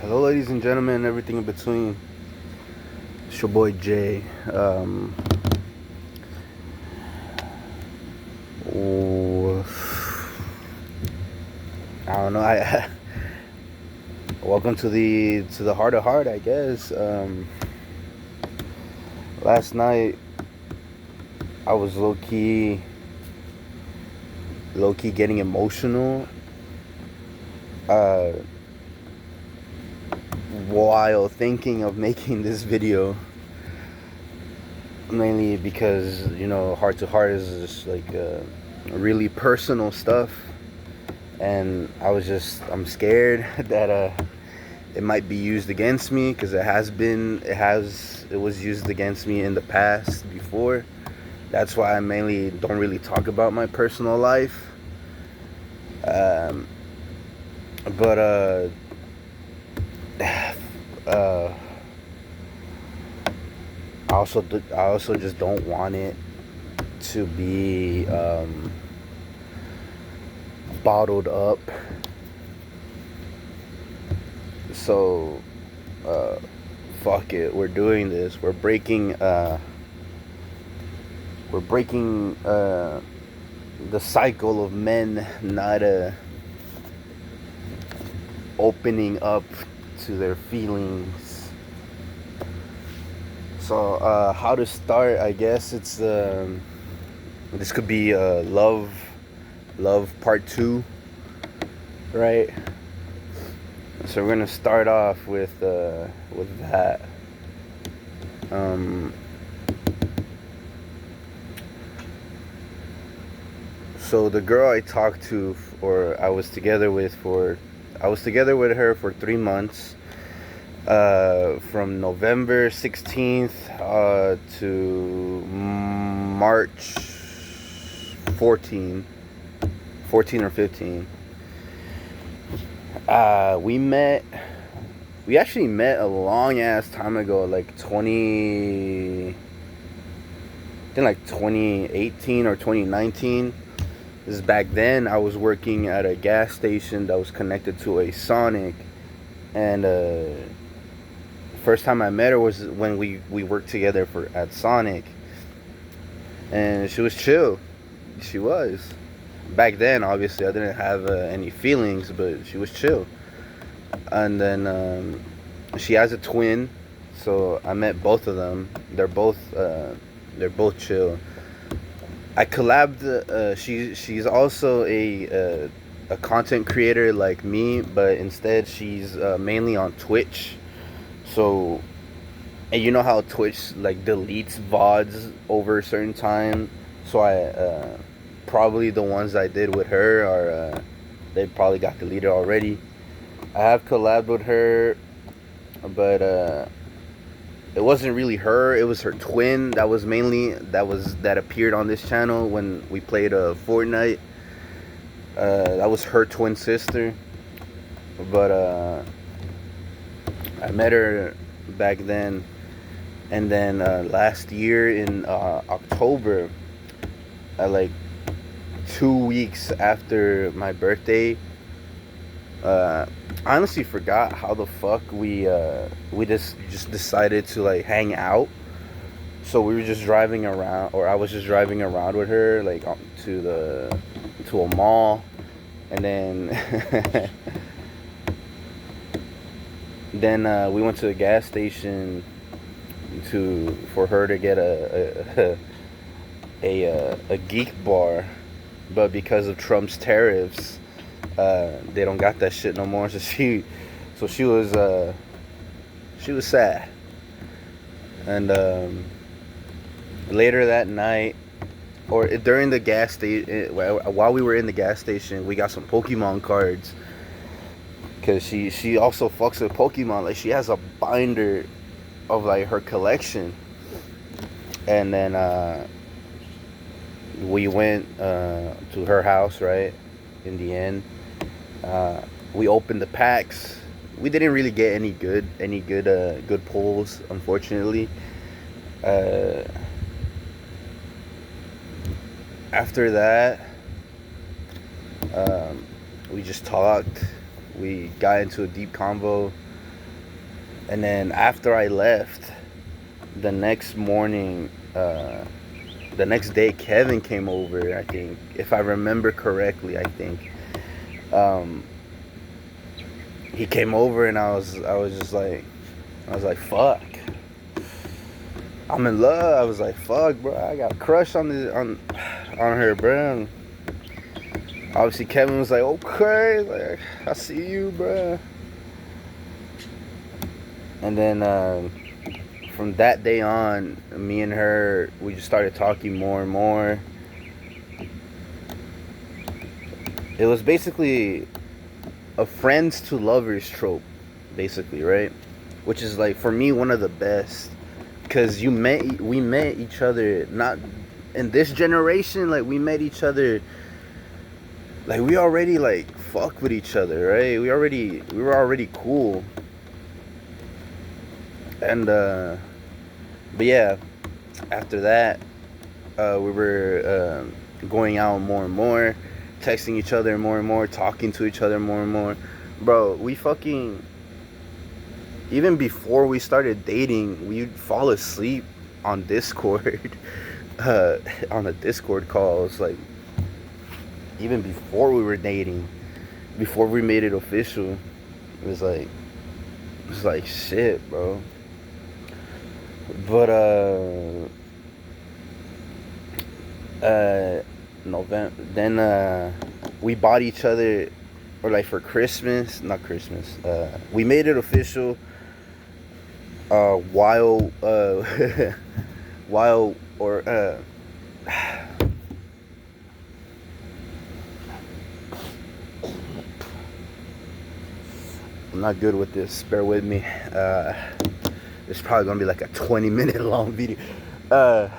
Hello, ladies and gentlemen, everything in between. It's your boy Jay. Oh, I don't know. I welcome to the heart of heart. I guess. Last night I was low key getting emotional. Uh, while thinking of making this video, mainly because heart to heart is just like really personal stuff, and I'm scared that it might be used against me, because it was used against me in the past before. That's why I mainly don't really talk about my personal life. um, but uh, I also just don't want it to be bottled up. So fuck it, we're doing this. We're breaking the cycle of men not opening up to their feelings. So how to start? I guess it's this could be love part 2, right? So we're gonna start off with that. So the girl I talked to, or I was together with her for 3 months, from November 16th to March 14, 14 or 15. We actually met a long ass time ago, like 2018 or 2019. This is back then. I was working at a gas station that was connected to a Sonic, and first time I met her was when we worked together at Sonic, and she was chill. She was. Back then, obviously, I didn't have any feelings, but she was chill. And then she has a twin, so I met both of them. They're both chill. I collabed. She's also a content creator like me, but instead she's mainly on Twitch. So, and you know how Twitch like deletes VODs over a certain time. So probably the ones I did with her they probably got deleted already. I have collabed with her, but it wasn't really her. It was her twin that appeared on this channel when we played Fortnite. That was her twin sister. But I met her back then, and then last year in October, like 2 weeks after my birthday. I honestly forgot how the fuck we just decided to like hang out. So we were just driving around, or I was just driving around with her, like to a mall, and then then we went to a gas station for her to get a geek bar, but because of Trump's tariffs, they don't got that shit no more. So she was sad. And later that night, or during the gas station, while we were in the gas station, we got some Pokemon cards, because she also fucks with Pokemon. Like, she has a binder of like her collection. And then we went to her house, right? In the end, we opened the packs. We didn't really get any good pulls, unfortunately. After that, we just talked. We got into a deep convo. And then after I left, the next morning, the next day, Kevin came over. I think, if I remember correctly, I think um, he came over, and I was just like, I was like, fuck, I'm in love. I was like, fuck, bro, I got a crush on her, bro. And obviously, Kevin was like, okay, like, I see you, bro. And then from that day on, me and her, we just started talking more and more. It was basically a friends to lovers trope, basically, right? Which is like, for me, one of the best, because we met each other, not in this generation, like we met each other, like we already like fuck with each other, right? We were already cool. And but yeah, after that, we were going out more and more, texting each other more and more, talking to each other more and more. Bro, we fucking, even before we started dating, we'd fall asleep on Discord, on the Discord calls, like even before we were dating, before we made it official. It was like shit, bro. But uh November, then we bought each other, or like for Christmas, not Christmas, we made it official while while or I'm not good with this, bear with me. It's probably gonna be like a 20-minute long video. uh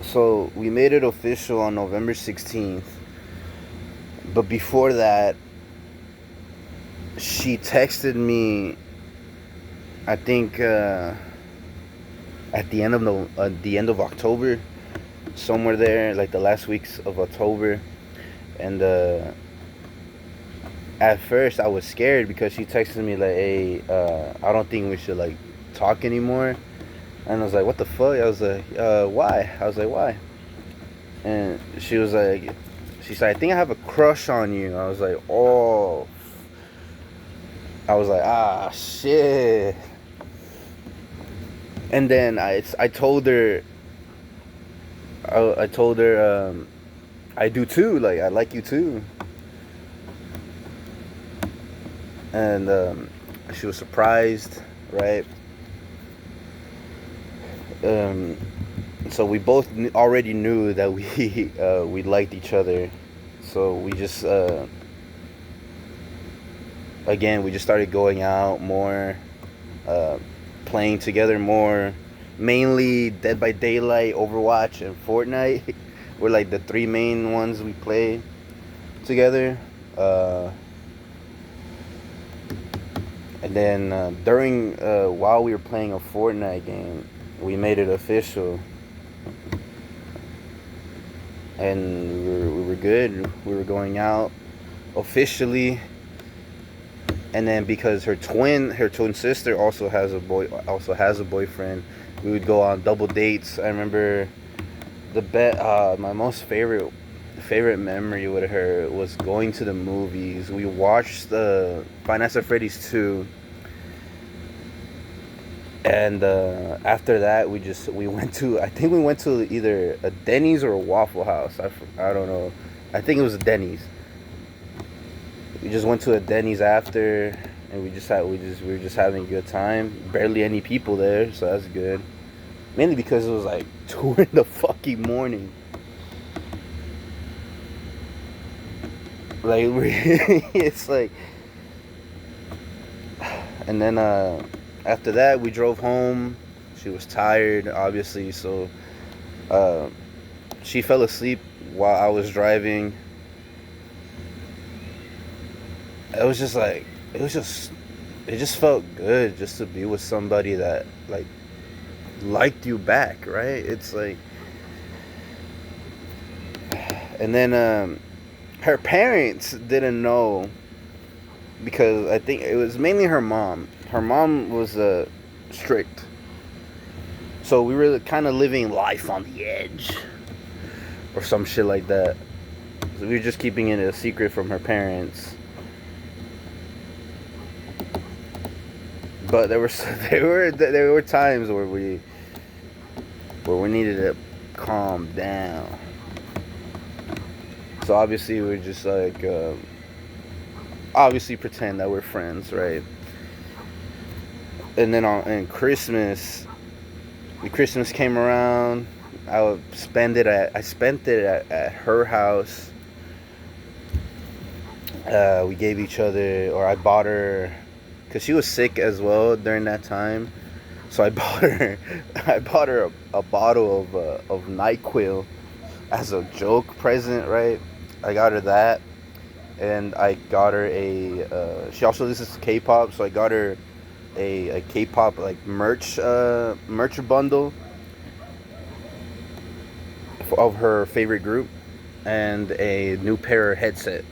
so we made it official on November 16th, but before that, she texted me, I think at the end of October, somewhere there, like the last weeks of October. And at first I was scared, because she texted me like, hey, I don't think we should like talk anymore. And I was like, what the fuck? I was like, why? I was like, why? And she said, I think I have a crush on you. I was like, oh. I was like, ah, shit. And then I told her, I told her, I do too. Like, I like you too. And she was surprised, right? So we both already knew that we liked each other. So we just again, we just started going out more, playing together more, mainly Dead by Daylight, Overwatch, and Fortnite were like the three main ones we play together. And then during while we were playing a Fortnite game, we made it official, and we were good. We were going out officially. And then because her twin sister also has a boyfriend, we would go on double dates. I remember my most favorite memory with her was going to the movies. We watched the Five Nights at Freddy's 2, and after that we went to, I think we went to either a Denny's or a Waffle House. I don't know. I think it was a Denny's. We just went to a Denny's after, and we were just having a good time. Barely any people there, so that's good. Mainly because it was like 2 in the fucking morning. Like, it's like, and then after that we drove home. She was tired, obviously, so she fell asleep while I was driving. It just felt good just to be with somebody that like liked you back, right? It's like, And then her parents didn't know because I think it was mainly her mom. Her mom was strict, so we were kind of living life on the edge or some shit like that. So we were just keeping it a secret from her parents. But there were there were times where we needed to calm down. So obviously we're just like obviously pretend that we're friends, right? And then on Christmas, when Christmas came around, I spent it at her house. We gave each other, or I bought her, cause she was sick as well during that time. So I bought her, a bottle of NyQuil as a joke present, right? I got her that, and I got her a. She also listens to K-pop, so I got her a K-pop like merch bundle of her favorite group, and a new pair of headset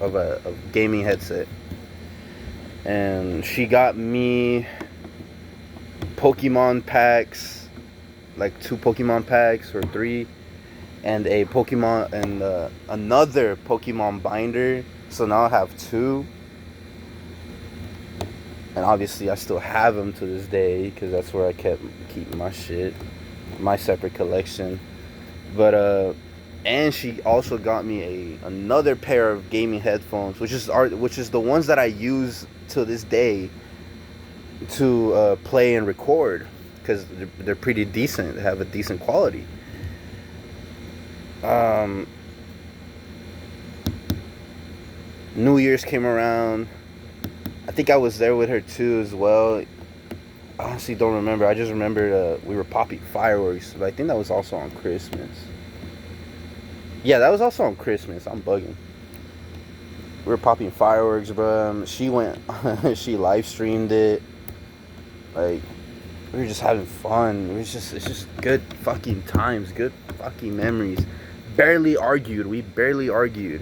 of a gaming headset. And she got me Pokemon packs, like 2 Pokemon packs or 3, and a Pokemon and another Pokemon binder. So now I have 2, and obviously I still have them to this day because that's where I keep my shit, my separate collection. But and she also got me another pair of gaming headphones, which is the ones that I use to this day to play and record, because they're pretty decent. They have a decent quality. New Year's came around. I think I was there with her too as well. I honestly don't remember. I just remember we were popping fireworks, but I think that was also on Christmas. Yeah, that was also on Christmas. I'm bugging. We were popping fireworks, bro. She she live streamed it. Like, we were just having fun. It's just good fucking times, good fucking memories. Barely argued. We barely argued.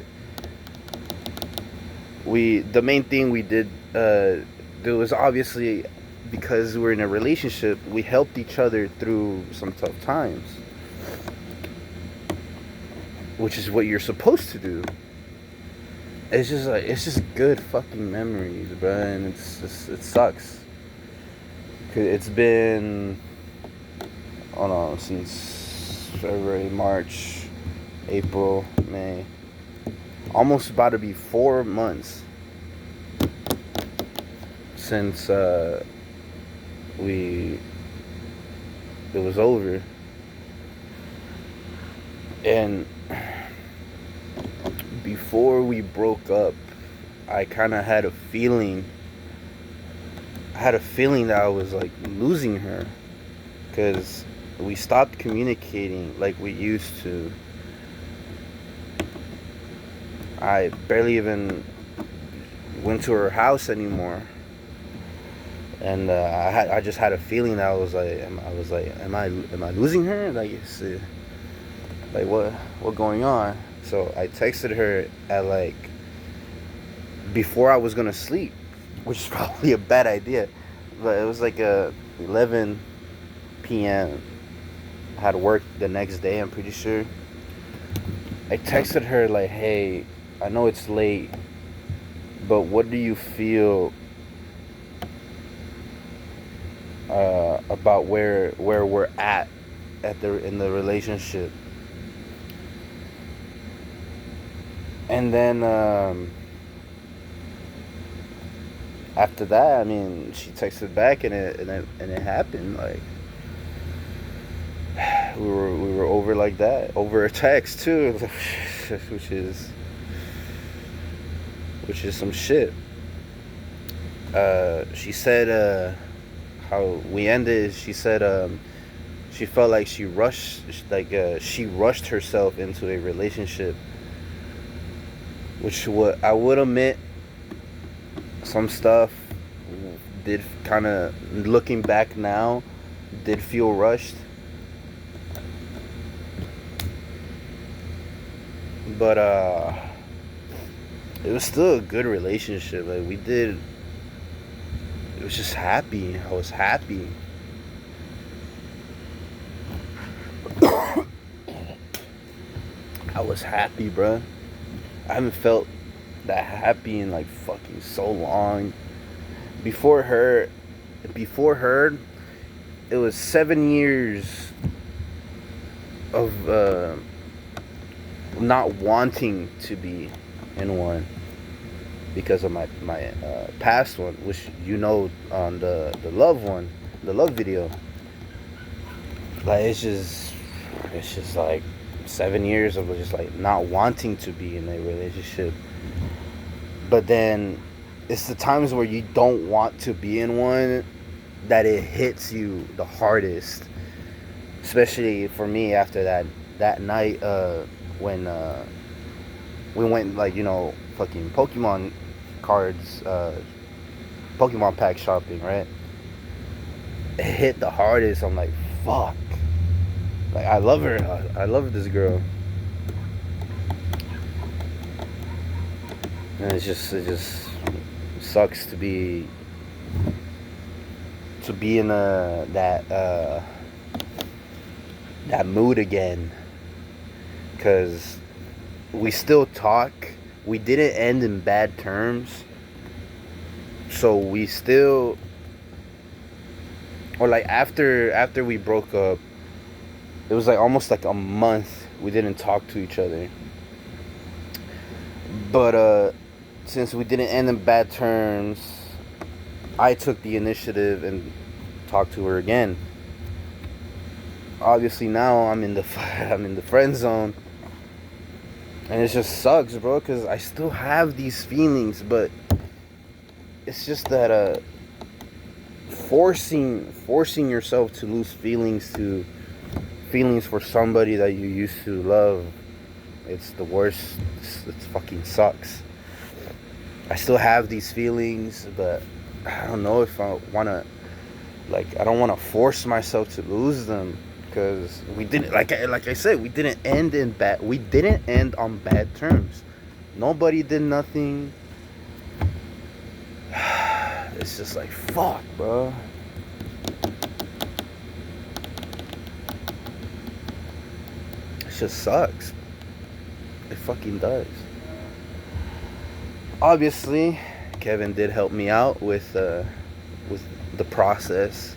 The main thing we did do was obviously, because we're in a relationship, we helped each other through some tough times, which is what you're supposed to do. It's just good fucking memories, bro, and it sucks. It's been, I don't know, since February, March, April, May, almost about to be 4 months since it was over. And before we broke up, I kind of had a feeling that I was like losing her, because we stopped communicating like we used to. I barely even went to her house anymore, and I just had a feeling that I was like, am I losing her? Like, what going on? So I texted her at like before I was gonna sleep, which is probably a bad idea, but it was like 11 p.m. I had work the next day, I'm pretty sure. I texted her like, hey, I know it's late, but what do you feel about where we're at in the relationship? And then after that, I mean, she texted back, and it happened. Like, we were over like that, over a text too, which is some shit. She said how we ended. She said she felt like she rushed herself into a relationship, which I would admit, some stuff did kind of, looking back now, did feel rushed. But it was still a good relationship. Like we did. It was just happy. I was happy. I was happy, bruh. I haven't felt that happy in like fucking so long. Before her, before her, it was 7 years of not wanting to be in one because of my past one, which you know on the love one, the love video. Like it's just like 7 years of just like not wanting to be in a relationship. But then it's the times where you don't want to be in one that it hits you the hardest. Especially for me after that night when we went like fucking Pokemon cards, Pokemon pack shopping, right? It hit the hardest. I'm like, fuck. Like I love her. I love this girl. And it just sucks to be in that mood again, because we still talk. We didn't end in bad terms, so we still, or like after we broke up, it was like almost like a month we didn't talk to each other. But since we didn't end in bad terms, I took the initiative and talked to her again. Obviously now I'm in the I'm in the friend zone, and it just sucks, bro, because I still have these feelings, but it's just that forcing yourself to lose feelings for somebody that you used to love, it's the worst. It fucking sucks. I still have these feelings, but I don't know if I want to, like, I don't want to force myself to lose them, because we didn't, like I said, we didn't end on bad terms. Nobody did nothing. It's just like, fuck, bro. It just sucks. It fucking does. Obviously, Kevin did help me out with the process,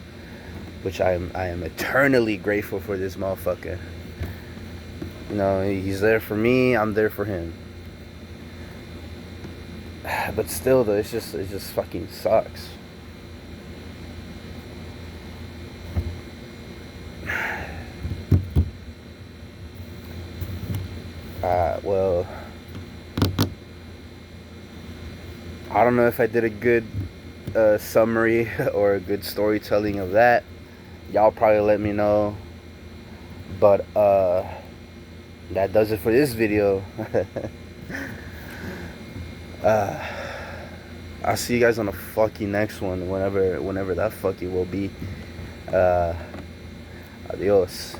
which I am eternally grateful for this motherfucker. You know, he's there for me, I'm there for him. But still, though, it just fucking sucks. Well, I don't know if I did a good summary or a good storytelling of that. Y'all probably let me know. But that does it for this video. I'll see you guys on the fucking next one, whenever that fucking will be. Adios.